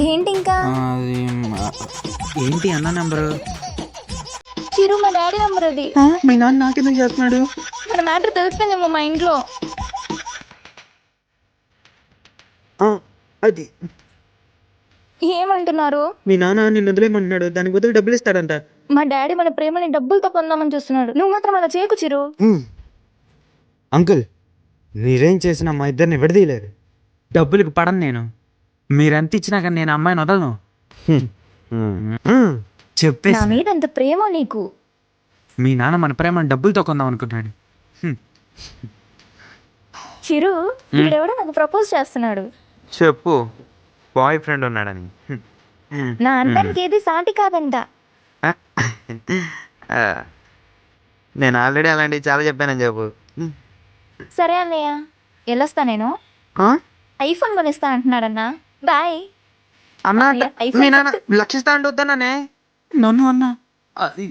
ఏంటి ఇంకా? అది ఏంటి అన్న నెంబరు? చిరు మా డాడీ నెంబర్ అది. మీ నాన్న నాకెందుకు చేస్తున్నాడు? మన మ్యాటర్ తెలిసిపోయిందేమో మా ఇంట్లో. అది ఏమంటున్నారు? మీ నాన్న నిన్ను వదిలేయమంటున్నాడు, దానికి బదులు డబ్బులు ఇస్తాడంట. మా డాడీ మన ప్రేమని డబ్బులతో పొందామని చూస్తున్నాడు. నువ్వు మాత్రం అలా చేయకు చిరు. అంకుల్, మీరేం చేసినా మా ఇద్దరిని విడదీయలేరు. డబ్బులకు పడను నేను. మీరెంత ఇచ్చినా కానీ నేను అమ్మాయిని వదలను. నా చెప్పేసి మీద అంత ప్రేమ నీకు. మీ నాన్న మన ప్రేమను డబ్బులతో కొందాం అనుకుంటున్నాడు. చిరు ఇక్కడెవడో నాకు ప్రపోజ్ చేస్తున్నాడు. చెప్పు, బాయ్ ఫ్రెండ్ ఉన్నాడని. నా అందానికి ఏది సాటి కాదంట. నేను ఆల్రెడీ అలాంటివి చాలా చెప్పానని చెప్పు. సరే అన్నయ్య, వెళ్ళొస్తా నేను. ఐఫోన్ కొనిస్తా అంటున్నాడన్నా. బాయ్ అన్నా, iPhone మీ నాన్న లక్షిస్తా అంటే వద్దన్నానే. నన్ను అన్నా అది